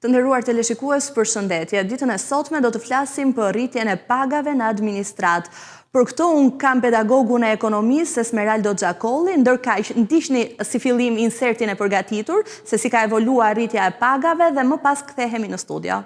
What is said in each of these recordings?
Të nderuar teleshikues, përshëndetje. Ditën e sotme do të flasim për rritjen e pagave në administrat. Për këto unë kam pedagogun e ekonomisë Esmeraldo Gjakolli, ndërkaq ndiqni si fillim insertin e përgatitur se si ka evoluar rritja e pagave dhe më pas kthehemi në studio.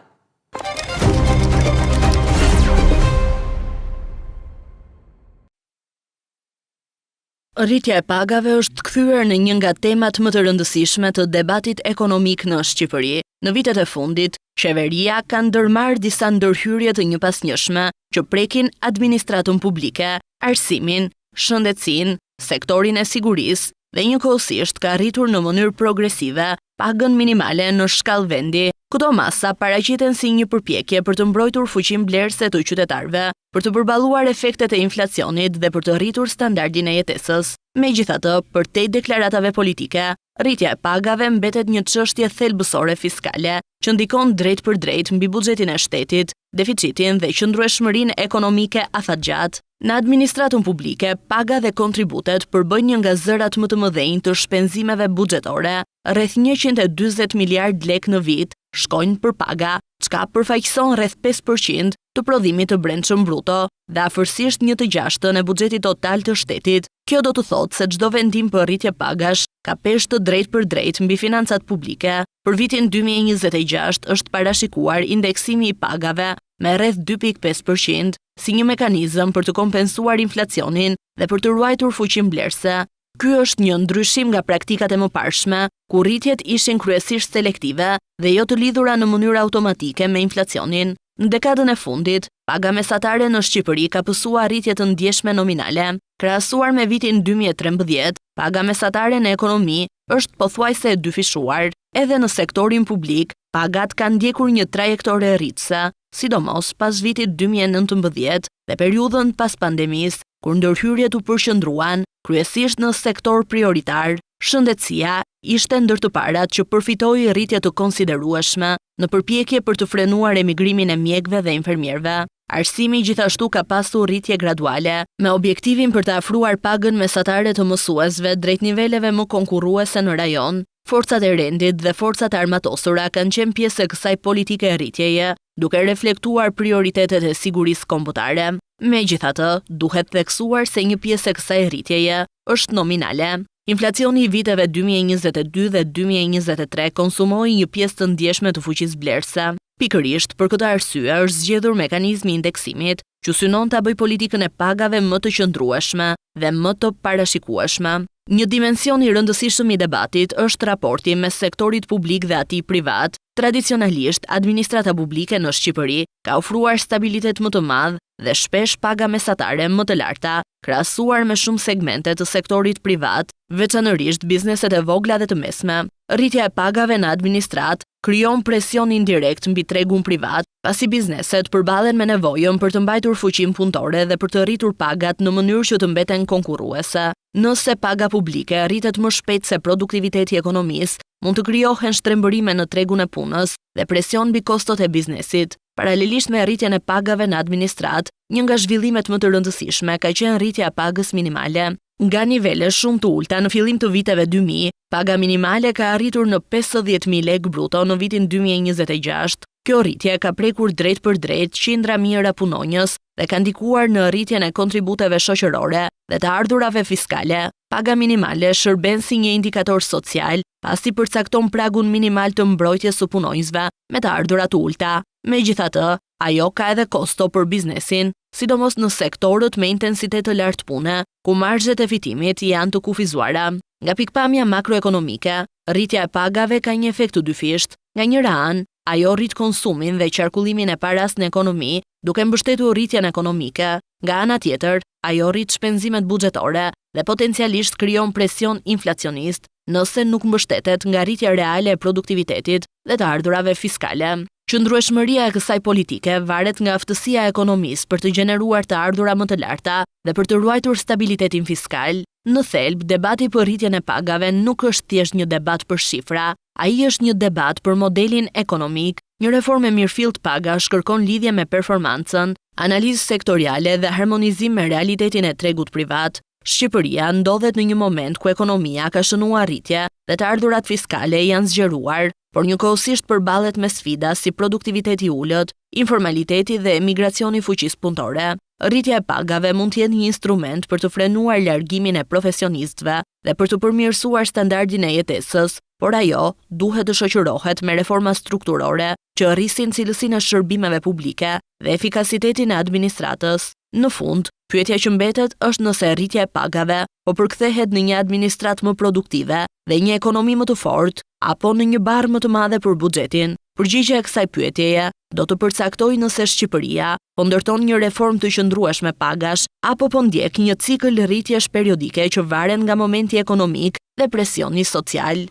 Rritja e pagave është kthyer në një nga temat më të rëndësishme të debatit ekonomik në Shqipëri. Në vitet e fundit, qeveria ka ndërmarrë disa ndërhyrje të njëpasnjëshme që prekin administratën publike, arsimin, shëndetësinë, sektorin e sigurisë dhe njëkohësisht ka rritur në mënyrë progresive pagën minimale në shkallë vendi. Këto masa paraqiten si një përpjekje për të mbrojtur fuqinë blerëse të qytetarëve, për të përballuar efektet e inflacionit dhe për të rritur standardin e jetesës. Megjithatë, përtej deklaratave politike, rritja e pagave mbetet një çështje thelbësore fiskale, që ndikon drejt për drejt mbi buxhetin e shtetit, deficitin dhe qëndrueshmërinë ekonomike afatgjat. Në administratën publike, paga dhe kontributet përbëjnë një nga zërat më të mëdhenj të shpenzimeve buxhetore, rreth 140 miliard lek në vit shkojnë për paga, çka përfaqëson rreth 5% të prodhimit të brendshëm bruto dhe afërsisht 1/6 e buxhetit total të shtetit. Kjo do të thotë se çdo vendim për rritje pagash ka peshë të drejt për drejt mbi financat publike. Për vitin 2026 është parashikuar indeksimi i pagave me rreth 2.5% si një mekanizëm për të kompensuar inflacionin dhe për të ruajtur fuqinë blerëse. Ky është një ndryshim nga praktikat e mëparshme, ku rritjet ishin kryesisht selektive dhe jo të lidhura në mënyrë automatike me inflacionin. Në dekadën e fundit, paga mesatare në Shqipëri ka pësuar rritje të ndjeshme nominale. Krahasuar me vitin 2013, paga mesatare në ekonomi është pothuajse e dyfishuar. Edhe në sektorin publik, pagat kanë ndjekur një trajektore rritëse, sidomos pas vitit 2019 dhe periudhën pas pandemisë, kur ndërhyrjet u përqendruan kryesisht në sektor prioritar. Shëndetësia ishte ndër të parat që përfitoi rritje të konsiderueshme në përpjekje për të frenuar emigrimin e mjekëve dhe infermierëve. Arsimi gjithashtu ka pasur rritje graduale, me objektivin për të afruar pagën mesatare të mësuesve drejt niveleve më konkurruese në rajon. Forcat e rendit dhe forcat armatosura kanë qenë pjesë e kësaj politike rritjeje, duke reflektuar prioritetet e sigurisë kombëtare. Megjithatë, duhet theksuar se një pjesë e kësaj rritjeje është nominale. Inflacioni i viteve 2022 dhe 2023 konsumoi një pjesë të ndjeshme të fuqisë blerëse. Pikërisht për këtë arsye është zgjedhur mekanizmi i indeksimit, që synon ta bëjë politikën e pagave më të qëndrueshme dhe më të parashikueshme. Një dimension i rëndësishëm i debatit është raporti mes sektorit publik dhe atij privat. Tradicionalisht, administrata publike në Shqipëri ka ofruar stabilitet më të madh dhe shpesh paga mesatare më të larta, krahasuar me shumë segmente të sektorit privat, veçanërisht bizneset e vogla dhe të mesme. Rritja e pagave në administrat krijon presion indirekt mbi tregun privat, pasi bizneset përballen me nevojën për të mbajtur fuqinë punëtore dhe për të rritur pagat në mënyrë që të mbeten konkurruese. Nëse paga publike rritet më shpejt se produktiviteti i ekonomisë, mund të krijohen shtrembërime në tregun e punës dhe presion mbi kostot e biznesit. Paralelisht me rritjen e pagave në administrat, një nga zhvillimet më të rëndësishme ka qenë rritja e pagës minimale. Nga nivele shumë të ulta në fillim të viteve 2000, paga minimale ka arritur në 50.000 lek bruto në vitin 2026. Kjo rritje ka prekur drejt për drejt qindra mijëra punonjës dhe ka ndikuar në rritjen e kontributeve shoqërore dhe të ardhurave fiskale. Paga minimale shërben si një indikator social, pasi përcakton pragun minimal të mbrojtjes së punonjësve me të ardhurat ulta. Megjithatë, ajo ka edhe kosto për biznesin, sidomos në sektorët me intensitet të lartë pune, ku marzhet e fitimit janë të kufizuara. Nga pikpamja makroekonomike, rritja e pagave ka një efekt të dyfisht. Nga njëra anë, ajo rrit konsumin dhe qarkullimin e paras në ekonomi, duke mbështetur rritjen ekonomike. Nga ana tjetër, ajo rrit shpenzimet buxhetore dhe potencialisht krijon presion inflacionist, nëse nuk mbështetet nga rritja reale e produktivitetit dhe të ardhurave fiskale. Qëndrueshmëria e kësaj politike varet nga aftësia e ekonomisë për të gjeneruar të ardhura më të larta dhe për të ruajtur stabilitetin fiskal. Në thelb, debati për rritjen e pagave nuk është thjesht një debat për shifra, ai është një debat për modelin ekonomik. Një reformë e mirëfillt pagash kërkon lidhje me performancën, analizë sektoriale dhe harmonizim me realitetin e tregut privat. Shqipëria ndodhet në një moment ku ekonomia ka shënuar rritje dhe të ardhurat fiskale janë zgjeruar, por njëkohësisht përballet me sfida si produktiviteti ulët, informaliteti dhe emigracioni fuqisë punëtore. Rritja e pagave mund të jetë një instrument për të frenuar largimin e profesionistëve dhe për të përmirësuar standardin e jetesës, por ajo duhet të shoqërohet me reforma strukturore që rrisin cilësinë e shërbimeve publike dhe efikasitetin e administratës. Në fund, pyetja që mbetet është nëse rritja e pagave po përkthehet në një administratë më produktive dhe një ekonomi më të fortë apo në një barë më të madhe për buxhetin. Përgjigjja e kësaj pyetjeje do të përcaktojë nëse Shqipëria po ndërton një reformë të qëndrueshme pagash apo po ndjek një cikël rritjesh periodike që varen nga momenti ekonomik dhe presioni social.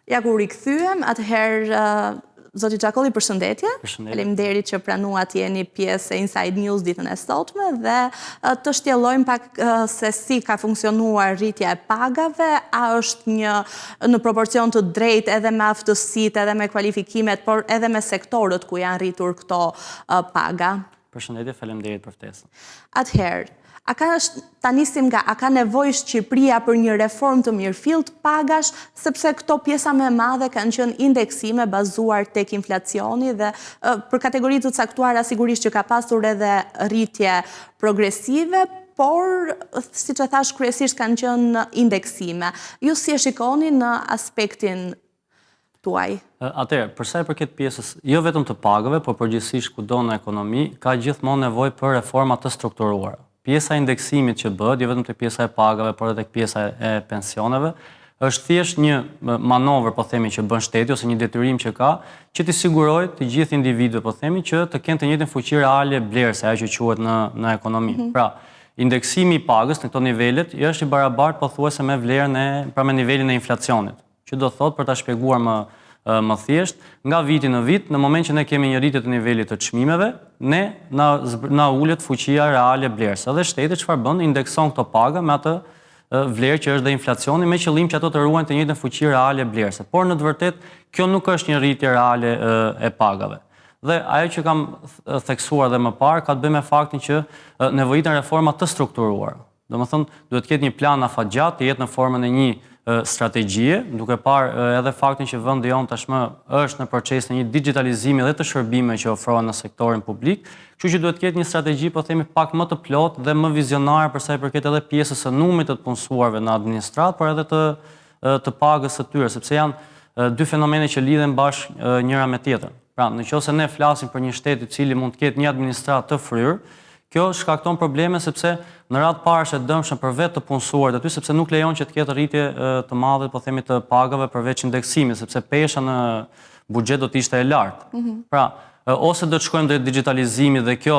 Ja ku rikthyem, atëherë Zoti Xhakolli, përshëndetje. Faleminderit që pranuat jeni pjesë e Inside News ditën e sotme dhe të shtjellojmë pak se si ka funksionuar rritja e pagave, a është në proporcion të drejtë edhe me aftësitë, edhe me kualifikimet, por edhe me sektorët ku janë rritur këto paga. Përshëndetje, faleminderit për ftesën. Atëherë, ta nisim nga, a ka nevojë Shqipëria për një reformë të mirëfillt pagash, sepse këto pjesa më e madhe kanë qenë indeksime bazuar tek inflacioni dhe për kategori të caktuara sigurisht që ka pasur edhe rritje progresive, por, siç e thash, kryesisht kanë qenë indeksime. Ju si e shikoni në aspektin tuaj? Atëherë, për sa i përket pjesës jo vetëm të pagave, por përgjithsisht kudo në ekonomi, ka gjithmonë nevojë për reforma të strukturuara. Pjesa e indeksimit që bëhet, jo vetëm tek pjesa e pagave, por edhe tek pjesa e pensioneve, është thjesht një manovër, po themi, që bën shteti ose një detyrim që ka, që t'i sigurojë të gjithë individëve, po themi, që të kenë të njëjtën fuqi reale blerëse, ajo që quhet në ekonomi. Pra, indeksimi i pagës në këto nivelet është i barabartë pothuajse me vlerën pra me nivelin e inflacionit, që do thotë, për ta shpjeguar më thjesht, nga viti në vit, në moment që ne kemi një rritje të nivelit të çmimeve, ne na ulet fuqia reale blerëse. Dhe shteti çfarë bën? Indekson këto paga me atë vlerë që është dhe inflacioni, me qëllim që ato të ruajnë të njëjtën fuqi reale blerëse. Por në të vërtetë kjo nuk është një rritje reale e pagave. Dhe ajo që kam theksuar dhe më parë ka të bëjë me faktin që nevojiten reforma të strukturuara. Domethënë, duhet të ketë një plan afatgjat, të jetë në formën e një strategjie, duke parë edhe faktin që vendi jon tashmë është në proces në një digitalizimi dhe të shërbimeve që ofrohen në sektorin publik, kështu që duhet të ketë një strategji, po themi, pak më të plotë dhe më vizionare për sa i përket edhe pjesës së numrit të punësuarve në administratë, por edhe të pagës së tyre, sepse janë dy fenomene që lidhen bashkë njëra me tjetrën. Pra, nëse ne flasim për një shtet i cili mund të ketë një administratë të fryrë, kjo shkakton probleme sepse në radhë parë është e dëmshme për vetë të punësuarit aty, sepse nuk lejon që të ketë rritje të madhe, po themi, të pagave përveç indeksimit, sepse pesha në buxhet do të ishte e lartë. Pra, ose do të shkojmë drejt digitalizimit dhe kjo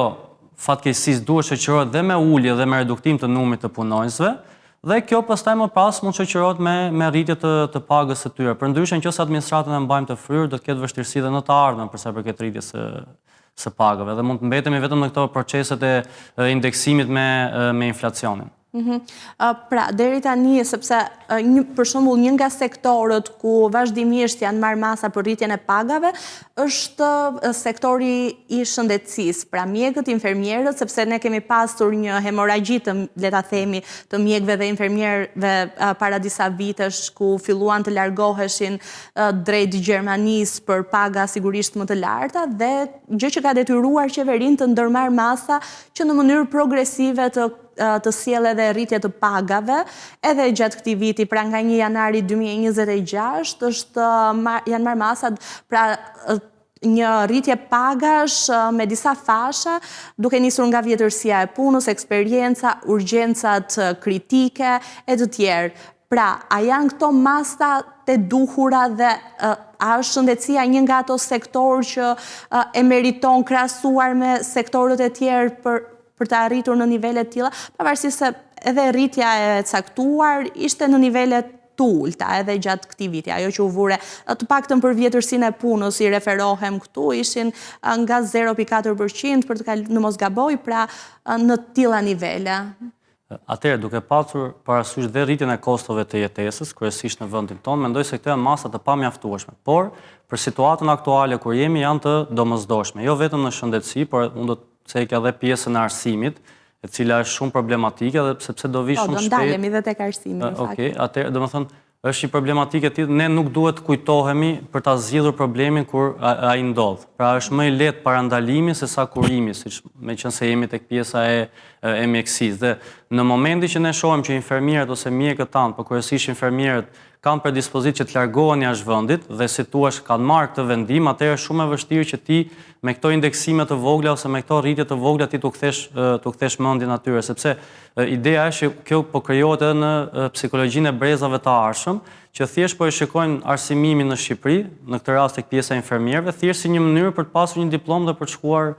fatkeqësisht duhet shoqërohet dhe me ulje dhe me reduktim të numrit të punonjësve, dhe kjo pastaj më pas mund shoqërohet me rritje të pagës së tyre. Përndryshe, nëse administratën e mbajmë të fryrë, do të ketë vështirësi dhe në të ardhmen për sa i përket rritjes së pagave dhe mund të mbetemi vetëm në këto proceset e indeksimit me inflacionin. Pra, deri tani, sepse për shembull një nga sektorët ku vazhdimisht janë marrë masa për rritjen e pagave është sektori i shëndetësisë, pra mjekët, infermierët, sepse ne kemi pasur një hemoragji le ta themi, të mjekëve dhe infermierëve para disa vitesh ku filluan të largoheshin drejt Gjermanisë për paga sigurisht më të larta dhe gjë që ka detyruar qeverinë të ndërmarrë masa që në mënyrë progresive të sjellë edhe rritje të pagave, edhe gjatë këtij viti, pra nga 1 janari 2026, janë marrë masat, pra një rritje pagash me disa fasha, duke nisur nga vjetërsia e punës, eksperienca, urgjencat kritike e të tjerë. Pra, a janë këto masa të duhura dhe a është shëndetësia një nga ato sektor që e meriton krahasuar me sektorët e tjerë për të arritur në nivele të tilla, pavarësisht se edhe rritja e caktuar ishte në nivele të ulta edhe gjatë këtij viti. Ajo që u vure të paktën për vjetërsinë e punës, i referohem këtu, ishin nga 0.4% për të kaluar, në mos gaboj, pra në të tilla nivele. Atëherë, duke pasur parasysh dhe rritjen e kostove të jetesës, kryesisht në vendin tonë, mendoj se këto janë masa të pamjaftueshme. Por, për situatën aktuale kur jemi janë të domosdoshme. Jo vetëm në shëndetësi, por unë do të cekja edhe pjesën e arsimit, e cila është shumë problematike dhe sepse do vi shumë shpejt. Do ndalemi dhe tek arsimi në fakt. Okej, atëherë, domethënë është një problematike tjetër, ne nuk duhet kujtohemi për ta zgjidhur problemin kur ai ndodh. Pra është më i lehtë parandalimi se sa kurimi, siç meqense jemi tek pjesa e mjekësisë. Dhe në momentin që ne shohim që infermierët ose mjekët tanë, por kryesisht infermierët kanë predispozitë që të largohen jashtë vendit dhe si thua kanë marrë këtë vendim, atëherë është shumë e vështirë që ti me këto indeksime të vogla ose me këto rritje të vogla ti t'u kthesh mendjen atyre, sepse ideja është që kjo po krijohet edhe në psikologjinë e brezave të arshëm, që thjesht po e shikojnë arsimimin në Shqipëri, në këtë rast tek pjesa e infermierëve, thjesht si një mënyrë për të pasur një diplomë dhe për të shkuar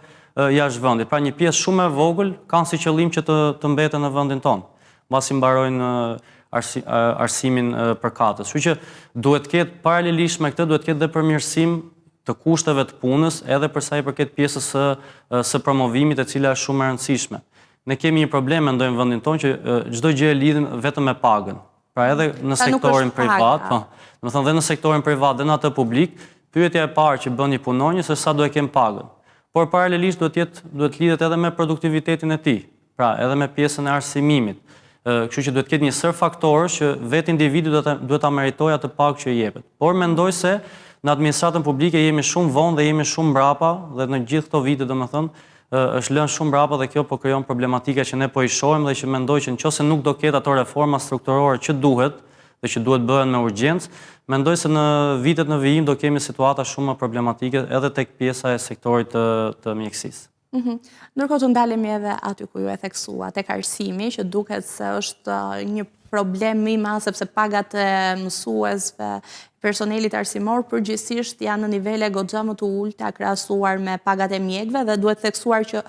jashtë vendit. Pra një pjesë shumë e vogël kanë si qëllim që të mbeten në vendin tonë, mbasi mbarojnë arsimin përkatës. Kështu që duhet të ketë paralelisht me këtë, duhet të ketë dhe përmirësim të kushteve të punës, edhe për sa i përket pjesës së promovimit, e cila është shumë e rëndësishme. Ne kemi një problem, mendoj në vendin tonë, që çdo gjë e lidhim vetëm me pagën. Pra edhe në sektorin privat, domethënë dhe në sektorin privat dhe në atë publik, pyetja e parë që bën një punonjës është sa do e kem pagën. Por paralelisht duhet lidhet edhe me produktivitetin e tij. Pra edhe me pjesën e arsimimit. Kështu që duhet ketë një sër faktorësh që vetë individu duhet ta meritojë atë pagë që i jepet. Por mendoj se në administratën publike jemi shumë vonë dhe jemi shumë mbrapa dhe në gjithë këto vite domethënë është lënë shumë mbrapa dhe kjo po krijon problematika që ne po i shohim dhe që mendoj që nëse nuk do ketë ato reforma strukturore që duhet dhe që duhet bëhen me urgjencë, mendoj se në vitet në vijim do kemi situata shumë më problematike edhe tek pjesa e sektorit të mjekësisë. Ndërkohë të ndalemi edhe aty ku ju e theksua, tek arsimi, që duket se është një problem më i madh sepse pagat e mësuesve, personelit arsimor përgjithsisht janë në nivele goxha më të ulta krahasuar me pagat e mjekëve dhe duhet theksuar që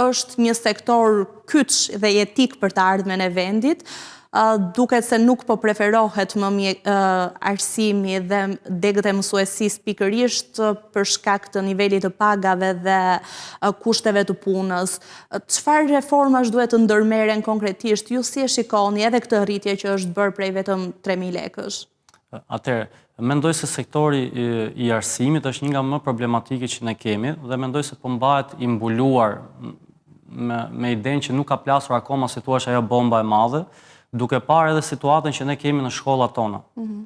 është një sektor kyç dhe jetik për të ardhmen e vendit. Duket se nuk po preferohet më arsimi dhe degët e mësuesisë pikërisht për shkak të nivelit të pagave dhe kushteve të punës. Çfarë reformash duhet të ndërmeren konkretisht? Ju si e shikoni edhe këtë rritje që është bërë prej vetëm 3.000 lekësh? Atëherë, mendoj se sektori i arsimit është një nga më problematike që ne kemi dhe mendoj se po mbahet i mbuluar me idenë që nuk ka plasur akoma si thua ajo bomba e madhe, duke parë edhe situatën që ne kemi në shkollat tona.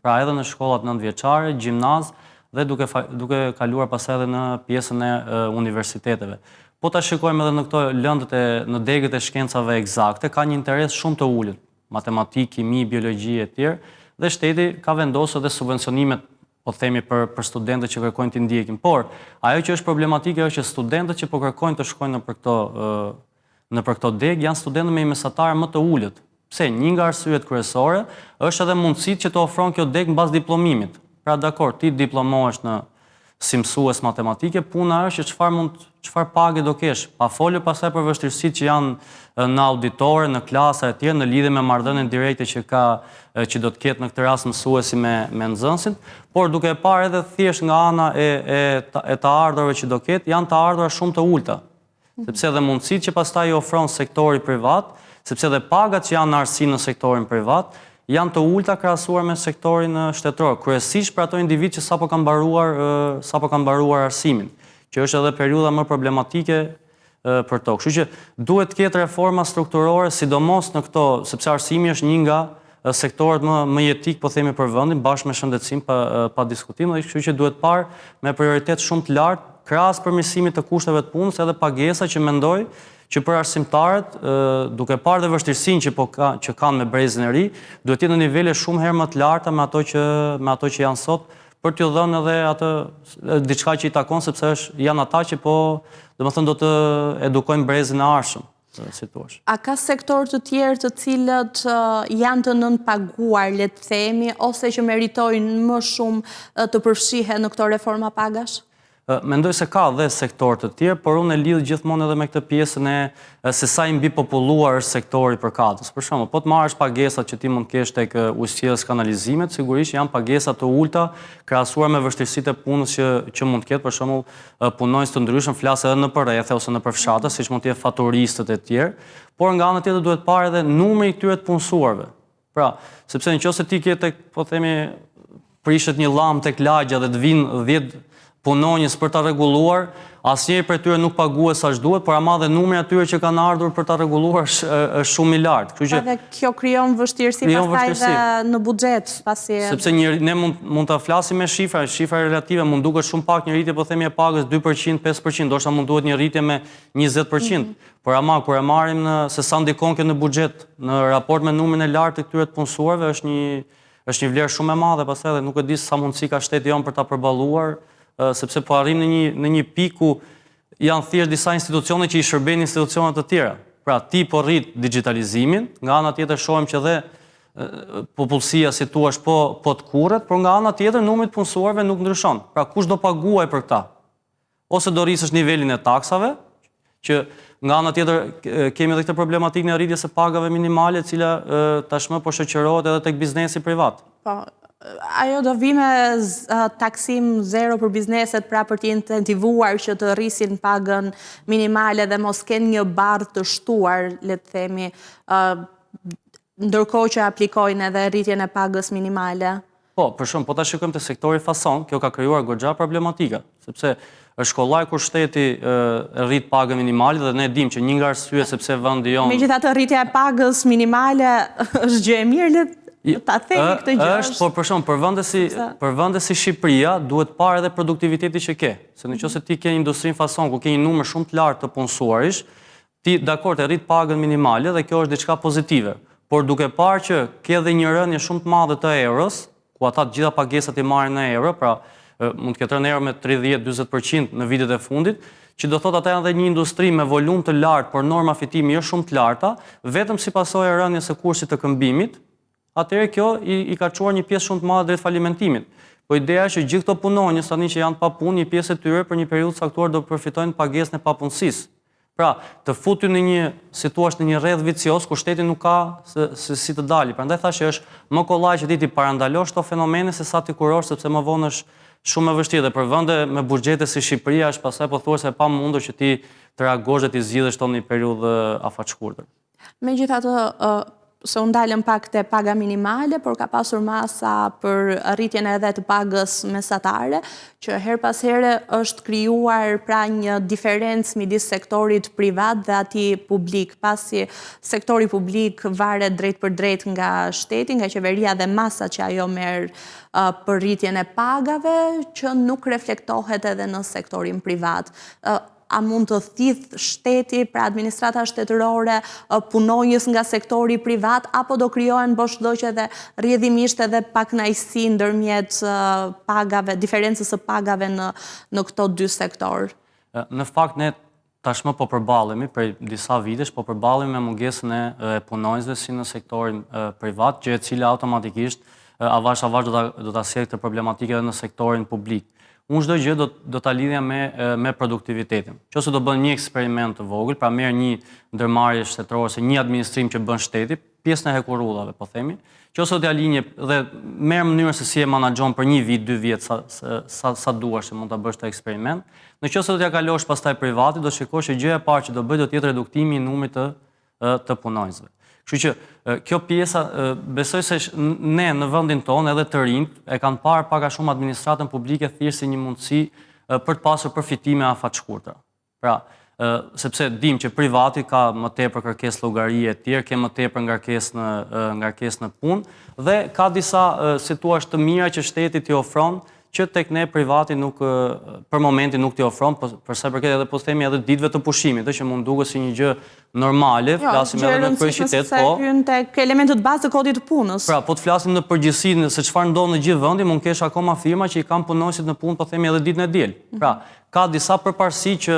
Pra edhe në shkollat nëntëvjeçare, gjimnaz dhe duke kaluar pastaj edhe në pjesën e universiteteve. Po ta shikojmë edhe në këto lëndët në degët e shkencave eksakte, ka një interes shumë të ulët, matematikë, kimi, biologji e tjerë, dhe shteti ka vendosur edhe subvencionimet, po themi për studentët që kërkojnë të ndjekin. Por ajo që është problematike është që studentët që po kërkojnë të shkojnë në për këto degë janë studentë me mesatarë më të ulët. Pse një nga arsyet kryesore është edhe mundësitë që të ofron kjo degë mbas diplomimit. Pra dakor, ti diplomohesh në si mësues matematike, puna është çfarë pagë do kesh, pa folur pastaj për vështirësitë që janë në auditore, në klasa e tjera, në lidhje me marrëdhënien direkte që do të ketë në këtë rast mësuesi me nxënësin, por duke e parë edhe thjesht nga ana e të ardhurave që do ketë, janë të ardhura shumë të ulta. Sepse edhe mundësitë që pastaj i ofron sektori privat, sepse edhe pagat që janë në arsim në sektorin privat, janë të ulta krahasuar me sektorin shtetëror, kryesisht për ato individ që sapo kanë mbaruar arsimin, që është edhe periudha më problematike për to. Kështu që duhet të ketë reforma strukturore, sidomos në këto, sepse arsimi është një nga sektorët më jetik, po themi për vendin, bashkë me shëndetësim pa diskutim, dhe kështu që duhet parë me prioritet shumë të lartë, krahas përmirësimit të kushteve të punës, edhe pagesa që mendoj që për arsimtarët, duke parë dhe vështirësinë që kanë me brezin e ri, duhet jetë në nivele shumë herë më të larta me ato që janë sot, për t'ju dhënë edhe atë diçka që i takon, sepse janë ata që domethënë do të edukojnë brezin e arshëm, si thua. A ka sektor të tjerë të cilët janë të nënpaguar, le të themi, ose që meritojnë më shumë të përfshihen në këto reforma pagash? Mendoj se ka dhe sektor të tjerë, por unë e lidh gjithmonë edhe me këtë pjesën e se sa i mbi populluar është sektori përkatës. Për shembull, po të marrësh pagesat që ti mund të kesh tek ujësirës kanalizimet, sigurisht janë pagesa të ulta krahasuar me vështirësitë e punës që mund të ketë, për shembull, punonjës të ndryshëm, flas edhe në rrethe ose në fshatra, siç mund të jetë faturistët e tjerë, por nga ana tjetër duhet parë edhe numri i këtyre të punësuarve. Pra, sepse nëse ti ke tek, po themi, prishet një llam tek lagja dhe të vinë 10 punonjës për ta rregulluar, asnjëri prej tyre nuk paguhet sa duhet, por ama dhe numri atyre që kanë ardhur për ta rregulluar është shumë i lartë. Kështu që edhe kjo krijon vështirësi pastaj dhe në buxhet, pasi sepse ne mund ta flasim me shifra relative, mund duket shumë pak një rritje, po themi e pagës 2%, 5%, ndoshta mund duhet një rritje me 20%. Por ama kur e marrim se sa ndikon kjo në buxhet, në raport me numrin e lartë të këtyre të punësuarve, është një vlerë shumë e madhe, pastaj edhe nuk e di sa mundësi ka shteti jon për ta përballuar, sepse po arrim në një pikë ku janë thjesht disa institucione që i shërbejnë institucione të tjera. Pra, ti po rrit digitalizimin, nga ana tjetër shohim që dhe popullsia, si thua, po të kurret, por nga ana tjetër numri i punësuarve nuk ndryshon. Pra, kush do paguaj për këtë? Ose do rrisësh nivelin e taksave, që nga ana tjetër kemi edhe këtë problematikën e rritjes së pagave minimale, e cila tashmë po shoqërohet edhe tek biznesi privat. Po, ajo do vi me taksim zero për bizneset, pra për të incentivuar që të rrisin pagën minimale dhe mos kenë një barë të shtuar, le të themi, ndërkohë që aplikojnë edhe rritjen e pagës minimale. Po, për shumë, po ta shikojmë te sektori fason, kjo ka krijuar goxha problematika, sepse është kollaj kur shteti rrit pagën minimale dhe ne dimë që një nga arsyet sepse vendi jon. Megjithatë rritja e pagës minimale është gjë e mirë, ta themi këtë gjë. Është, por për shembull, për vende si Shqipëria duhet parë edhe produktiviteti që ke. Se nëse ti ke industrinë fason ku ke një numër shumë të lartë të punësuarish, ti dakord e rrit pagën minimale dhe kjo është diçka pozitive. Por duke parë që ke edhe një rënje shumë të madhe të euros, ku ata të gjitha pagesat i marrin në euro, pra mund të ketë rënë euro me 30-40% në vitet e fundit, që do thotë ata janë dhe një industri me volum të lartë, por norma fitimi jo shumë të larta, vetëm si pasojë e rënjes së kursit të këmbimit, atëherë kjo i ka çuar një pjesë shumë të madhe drejt falimentimit. Po ideja është që gjithë këto punonjës tani që janë pa punë, një pjesë e tyre për një periudhë caktuar do përfitojnë pagesën e papunësisë. Pra, të futur në një situash në një rrjedh vicioz ku shteti nuk ka se si të dalë. Prandaj thashë është më kollaj që ti parandalosh këto fenomene se sa ti kurosh, sepse më vonë është shumë e vështirë dhe për vende me buxhete si Shqipëria është pastaj pothuajse e pamundur që ti të reagosh dhe ti zgjidhesh tonë një periudhë afatshkurtër. Megjithatë, se u ndalëm pak te paga minimale, por ka pasur masa për rritjen edhe të pagës mesatare, që her pas here është krijuar pra një diferencë midis sektorit privat dhe atij publik, pasi sektori publik varet drejt për drejt nga shteti, nga qeveria dhe masat që ajo merr për rritjen e pagave, që nuk reflektohet edhe në sektorin privat. A mund të thith shteti, pra administrata shtetërore, punonjës nga sektori privat, apo do krijohen boshdoqe dhe rrjedhimisht edhe pakënaqësi ndërmjet pagave, diferencës së pagave në këto dy sektor? Në fakt ne tashmë po përballemi për disa vitesh, po përballemi me mungesën e punonjësve si në sektorin privat, gjë e cila automatikisht avash do ta sjellë këtë problematikë edhe në sektorin publik. Unë çdo gjë do ta lidhja me produktivitetin. Nëse do bën një eksperiment të vogël, pra merr një ndërmarrje shtetërore ose një administrim që bën shteti, pjesën e hekurullave, po themi, nëse do t'ia linje dhe merr mënyrën se si e menaxhon për 1 vit, 2 vjet, sa duash që mund ta bësh të eksperiment. Nëse do t'ia kalosh pastaj privatit, do shikosh që gjëja e parë që do bëj do të jetë reduktimi i numrit të punonjësve. Kështu që kjo pjesa, besoj se ne në vendin tonë edhe të rinjt e kanë parë pak a shumë administratën publike thjesht si një mundësi për të pasur përfitime afatshkurtra. Pra, sepse dim që privati ka më tepër kërkesë llogarie e tjerë, ke më tepër ngarkesë në punë dhe ka disa situash të mira që shteti t'i ofron që tek ne privati nuk për momentin nuk t'i ofron, për sa i përket edhe po themi edhe ditëve të pushimit, që mund duket si një gjë normale, flasim edhe në kryeqytet, po. Jo, hyn tek elementët bazë të kodit të punës. Pra, po të flasim në përgjithësi se çfarë ndodh në gjithë vendin, mund kesh akoma firma që i kanë punonjësit në punë, po themi edhe ditën e diel. Pra, ka disa përparësi që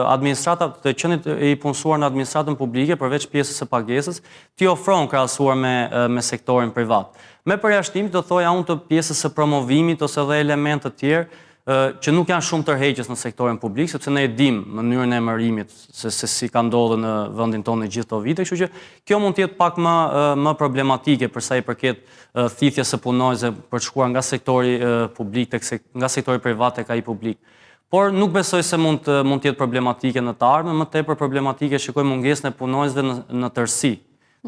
administrata të qenit i punësuar në administratën publike, përveç pjesës së pagesës, t'i ofron krahasuar me sektorin privat. Me përjashtim, do thoja unë të pjesës së promovimit ose edhe elementë të tjerë, që nuk janë shumë tërheqës në sektorin publik, sepse ne e dim mënyrën e emërimit se si ka ndodhur në vendin tonë gjithë këto vite, kështu që kjo mund të jetë pak më problematike për sa i përket thithjes së punonjësve për të shkuar nga sektori publik nga sektori privat tek ai publik. Por nuk besoj se mund të jetë problematike në të ardhmen, më tepër problematike shikoj mungesën e punonjësve në tërësi,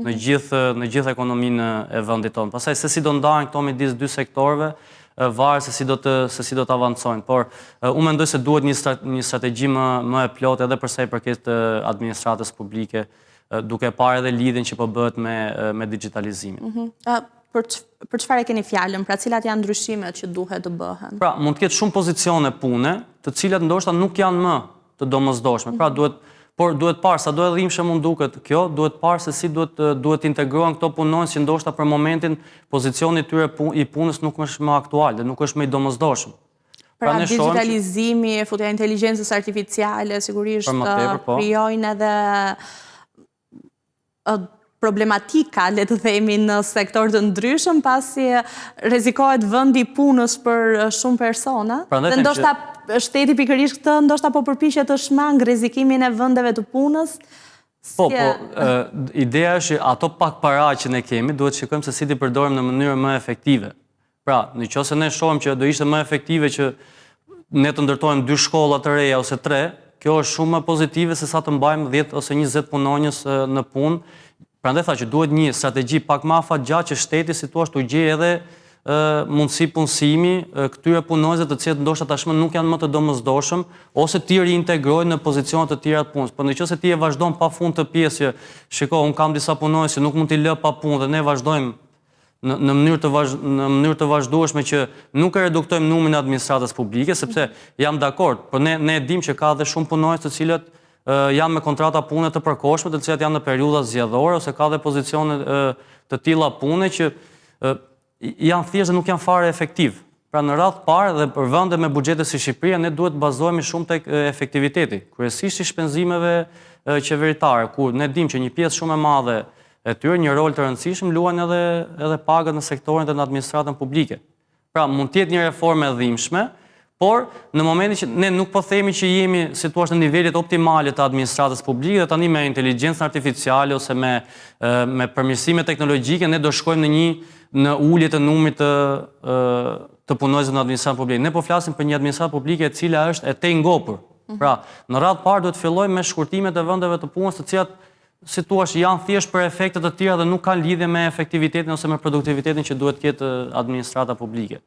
në gjithë ekonominë e vendit tonë. Pastaj se si do ndahen këto midis dy sektorëve, varet se si do të avancojnë, por unë mendoj se duhet një strategji më e plotë edhe për sa i përket administratës publike, duke parë edhe lidhjen që po bëhet me digitalizimin. Për çfarë e keni fjalën? Pra cilat janë ndryshimet që duhet të bëhen? Pra, mund të ketë shumë pozicione pune, të cilat ndoshta nuk janë më të domosdoshme. Pra, duhet parë, sa do e dhimbshme mund duket kjo, duhet parë se si duhet integrohen këto punonjës që ndoshta për momentin pozicioni i tyre i punës nuk është më aktual dhe nuk është më i domosdoshëm. Pra digitalizimi, futja e inteligjencës artificiale, sigurisht krijojnë edhe problematika, le të themi, në sektor të ndryshëm, pasi rrezikohet vendi i punës për shumë persona. Dhe ndoshta shteti pikërisht këtë ndoshta po përpiqet të shmangë rrezikimin e vendeve të punës. Po, ideja është ato pak para që ne kemi, duhet shikojmë se si t'i përdorim në mënyrë më efektive. Pra, nëse ne shohim që do ishte më efektive që ne të ndërtojmë 2 shkolla të reja ose 3, kjo është shumë më pozitive se sa të mbajmë 10 ose 20 punonjës në punë. Prandaj tha që duhet një strategji pak më afatgjatë që shteti si thua të gjejë edhe mundësi punësimi këtyre punonjësve të cilët ndoshta tashmë nuk janë më të domosdoshëm ose të reintegrojnë në pozicione të tjera të punës. Por nëse ti e vazhdon pafund të pjesë që shiko, un kam disa punonjës që nuk mund t'i lë pa punë dhe ne vazhdojmë në mënyrë të vazhdueshme që nuk e reduktojmë numrin e administratës publike, sepse jam dakord, por ne e dimë që ka edhe shumë punonjës të cilët janë me kontrata pune të përkohshme, të cilat janë në periudha zgjedhore, ose ka dhe pozicione të tilla pune që janë thjesht dhe nuk janë fare efektiv. Pra në radhë parë dhe për vende me buxhete si Shqipëria, ne duhet bazohemi shumë tek efektiviteti, kryesisht i shpenzimeve qeveritare, ku ne dimë që një pjesë shumë e madhe e tyre, një rol të rëndësishëm luajnë edhe pagët në sektorin dhe në administratën publike. Pra mund të jetë një reformë e dhimbshme, por në momentin që ne nuk po themi që jemi situash në nivelet optimale të administratës publike dhe tani me inteligjencën artificiale ose me përmirësime teknologjike ne do shkojmë në ulje të numrit të punonjësve në administratën publike. Ne po flasim për një administratë publike e cila është e tej ngopur. Pra, në radhë parë duhet fillojmë me shkurtimet e vendeve të punës të cilat si thua janë thjesht për efekte të tjera dhe nuk kanë lidhje me efektivitetin ose me produktivitetin që duhet ketë administrata publike.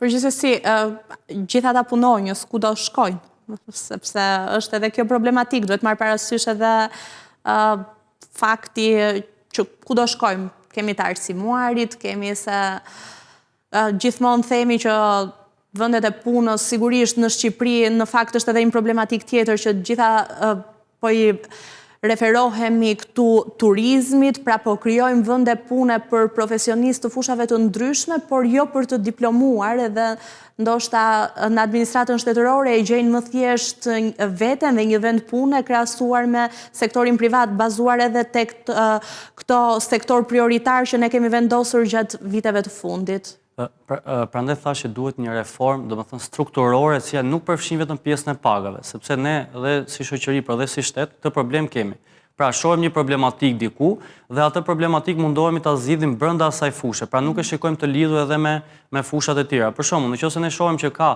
Përgjithsesi, gjithë ata punonjës ku do shkojnë, sepse është edhe kjo problematik, duhet marrë parasysh edhe fakti që ku do shkojmë, kemi të arsimuarit, kemi se gjithmonë themi që vendet e punës sigurisht në Shqipëri në fakt është edhe një problematik tjetër që gjitha po i referohemi këtu turizmit, pra po krijojmë vende pune për profesionistë të fushave të ndryshme, por jo për të diplomuar, edhe ndoshta në administratën shtetërore e gjejnë më thjesht veten dhe një vend pune krahasuar me sektorin privat, bazuar edhe tek këto sektor prioritar që ne kemi vendosur gjatë viteve të fundit. Prandaj thashë duhet një reformë, domethënë strukturore, që nuk përfshin vetëm pjesën e pagave, sepse ne dhe si shoqëri, por dhe si shtet, të problem kemi. Pra shohim një problematik diku dhe atë problematik mundohemi ta zgjidhim brenda asaj fushë. Pra nuk e shikojmë të lidhur edhe me fushat e tjera. Për shembull, nëse ne shohim që ka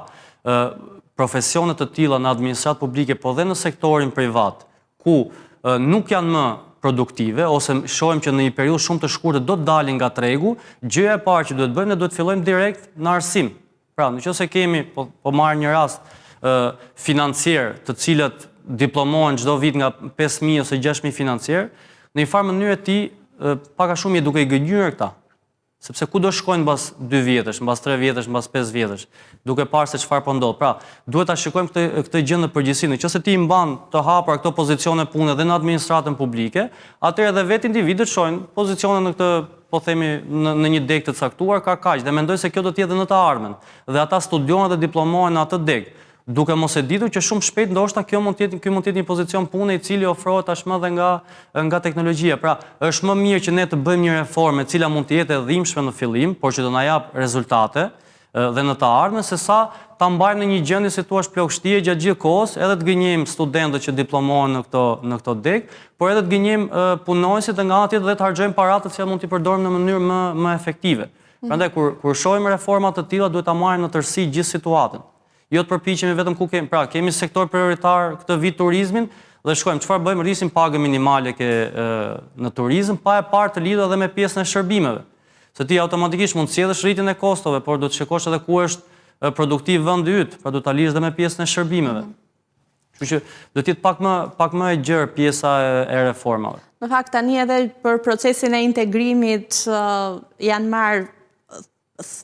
profesione të tilla në administratë publike, po dhe në sektorin privat, ku nuk janë më produktive, ose shohim që në një periudhë shumë të shkurtër do të dalin nga tregu, gjëja e parë që duhet bëjmë, ne duhet fillojmë direkt në arsim. Pra, nëse kemi, po marr një rast financier, të cilët diplomohen çdo vit nga 5.000 ose 6.000 financier, në një farë mënyrë ti pak a shumë duke i gënjur këta. Sepse ku do shkojnë mbas 2 vjetësh, mbas 3 vjetësh, mbas 5 vjetësh, duke parë se çfarë po ndodh. Pra, duhet ta shikojmë këtë gjë në përgjithësi. Nëse ti i mban të hapura këto pozicione pune dhe në administratën publike, atëherë edhe vetë individët shojnë pozicione në këtë, po themi, në një deg të caktuar, ka kaq, dhe mendoj se kjo do të jetë në të ardhmen. Dhe ata studiojnë dhe diplomohen në atë deg. Duke mos e ditur që shumë shpejt ndoshta ky mund të jetë një pozicion pune i cili ofrohet tashmë edhe nga teknologjia. Pra, është më mirë që ne të bëjmë një reformë e cila mund të jetë e dhimbshme në fillim, por që do na jap rezultate dhe në të ardhmen, se sa ta mbajmë në një gjendje si thua plagështie gjatë gjithë kohës, edhe të gënjejmë studentët që diplomohen në këto deg, por edhe të gënjejmë punonësit dhe nga ana tjetër dhe të harxojmë paratë që mund t'i përdorim në mënyrë më efektive. Prandaj kur shohim reforma të tilla duhet ta marrim në tërësi gjithë situatën. Jo të përpiqemi vetëm ku kemi, pra kemi sektor prioritar këtë vit turizmin dhe shkojmë çfarë bëjmë, rrisim pagën minimale në turizëm, pa e parë të lidhur edhe me pjesën e shërbimeve. Se ti automatikisht mund të sjellësh rritjen e kostove, por do të shikosh edhe ku është produktiv vendi yt, pra do ta lidhësh edhe me pjesën e shërbimeve. Kështu që do të jetë pak më e gjerë pjesa e reformave. Në fakt tani edhe për procesin e integrimit janë marrë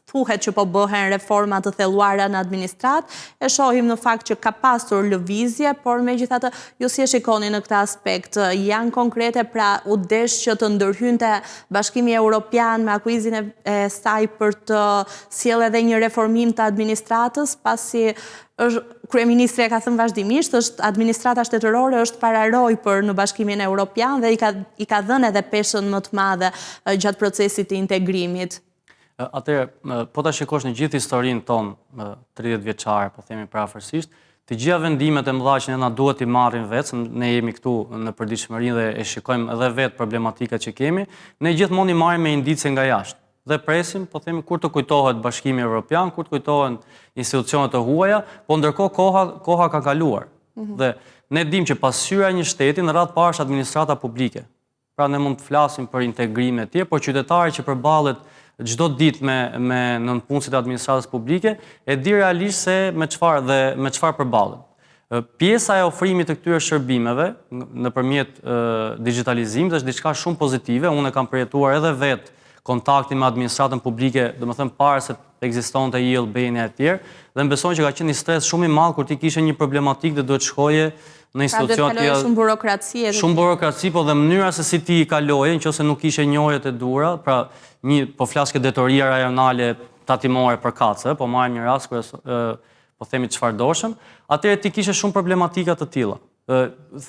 thuhet që po bëhen reforma të thelluara në administrat, e shohim në fakt që ka pasur lëvizje, por megjithatë ju si e shikoni në këtë aspekt, janë konkrete, pra u desh që të ndërhynte Bashkimi Evropian me akuizin e saj për të sjellë edhe një reformim të administratës, pasi Kryeministri e ka thënë vazhdimisht, është administrata shtetërore është pararoj për në Bashkimin Evropian dhe i ka dhënë edhe peshën më të madhe gjatë procesit të integrimit. Atëherë, po ta shikosh në gjithë historinë tonë 30 vjeçare, po themi parafërsisht, të gjitha vendimet e mëdha që ne na duhet i marrim vetë, se ne jemi këtu në përditshmërinë dhe e shikojmë edhe vetë problematikat që kemi, ne gjithmonë i marrim me indicie nga jashtë. Dhe presim, po themi, kur të kujtohet Bashkimi Evropian, kur të kujtohen institucionet të huaja, po ndërkohë koha ka kaluar. Dhe ne dimë që pasqyra e një shteti në radhë parë është administrata publike. Pra ne mund të flasim për integrime të tjera, por qytetari që përballet çdo ditë me nënpunësit e administratës publike, e di realisht se me çfarë përballen. Pjesa e ofrimit të këtyre shërbimeve nëpërmjet digitalizimit është diçka shumë pozitive. Unë e kam përjetuar edhe vetë kontaktin me administratën publike, domethënë para se të ekzistonte ILB-ni e tjerë, dhe më besoj që ka qenë një stres shumë i madh kur ti kishe një problematikë dhe duhet shkoje në institucion të tjerë. Shumë burokraci. Shumë burokraci, po dhe mënyra se si ti i kaloje, nëse nuk kishe njohjet e duhura, pra po flas ke detoria rajonale tatimore për kacë, po marrim një rast kur po themi çfarë doshëm, atëherë ti kishe shumë problematika të tilla.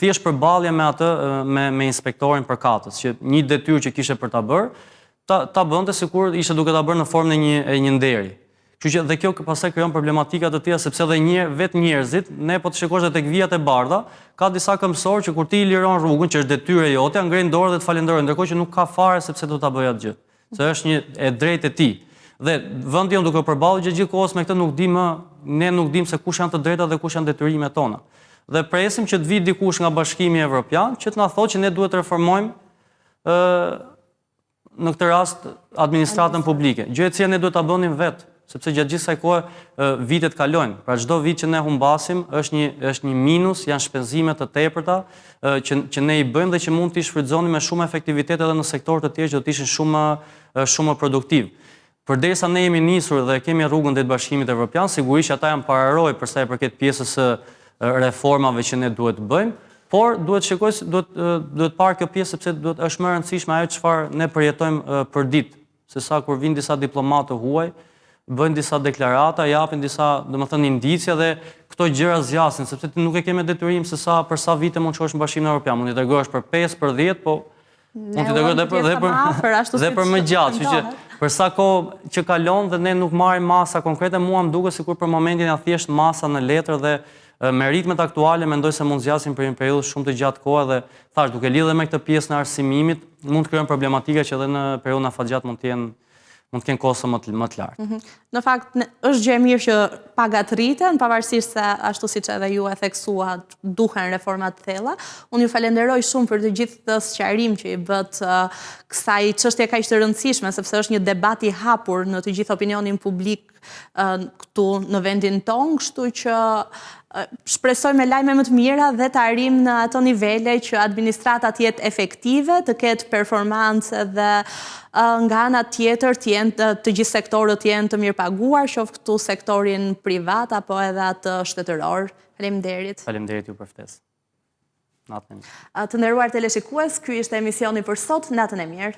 Thjesht përballje me atë me inspektorin për katës, që një detyrë që kishe për ta bërë, ta bënte sikur ishte duke ta bërë në formën e një nderi. Kështu që dhe kjo pastaj krijon problematika të tilla, sepse edhe vetë njerëzit, ne po të shikosh edhe tek vijat e bardha, ka disa këmbësorë që kur ti i liron rrugën, që është detyrë jote, ngrenë dorë dhe të falenderojnë, ndërkohë që nuk ka fare sepse do ta bëj atë gjë. Se është një e drejtë e tij. Dhe vendi jon duke përballur gjithë kohës me këtë ne nuk dim se kush janë të drejtat dhe kush janë detyrimet tona. Dhe presim që të vijë dikush nga Bashkimi Evropian që të na thotë që ne duhet të reformojmë në këtë rast administratën publike. Gjë e cila ne duhet ta bënim vetë, sepse gjatë gjithë kësaj kohe vitet kalojnë. Pra çdo vit që ne humbasim është një minus, janë shpenzime të tepërta që ne i bëjmë dhe që mund t'i shfrytëzonim me shumë efektivitet edhe në sektorë të tjerë që do të ishin shumë produktiv. Përderisa ne jemi nisur dhe kemi rrugën drejt Bashkimit Evropian, sigurisht ata janë pararoj për sa i përket pjesës së reformave që ne duhet të bëjmë, por duhet parë kjo pjesë sepse është më e rëndësishme ajo çfarë ne përjetojmë për ditë, se sa kur vinë disa diplomatë huaj, bëjnë disa deklarata, japin disa, domethënë, indicie dhe këto gjëra zgjasin, sepse ti nuk e ke me detyrim se për sa vite mund të shkosh në Bashkimin Evropian, mund t'i tregosh për 5, për 10, po mund t'i tregosh edhe për më gjatë, kështu që për sa kohë që kalon dhe ne nuk marrim masa konkrete, mua më duket sikur për momentin ja thjesht masa në letër dhe me ritmet aktuale mendoj se mund zgjasin për një periudhë shumë të gjatë kohe dhe thash duke lidhur me këtë pjesë në arsimimit mund të krijojnë problematika që edhe në periudhën afatgjat mund të kenë kosto më të lartë. Në fakt është gjë e mirë që pagat rriten, pavarësisht se ashtu siç edhe ju e theksuat duhen reforma të thella. Unë ju falenderoj shumë për të gjithë të sqarim që i bët kësaj çështje kaq të rëndësishme, sepse është një debat i hapur në të gjithë opinionin publik këtu në vendin tonë, kështu që shpresoj me lajme më të mira dhe të arrim në ato nivele që administrata të jetë efektive, të ketë performancë dhe nga ana tjetër të gjithë sektorët jenë të mirë paguar, qoftë këtu sektorin privat apo edhe atë shtetëror. Faleminderit. Faleminderit ju për ftesë. Natën e mirë. Të nderuar teleshikues, ky ishte emisioni për sot, natën e mirë.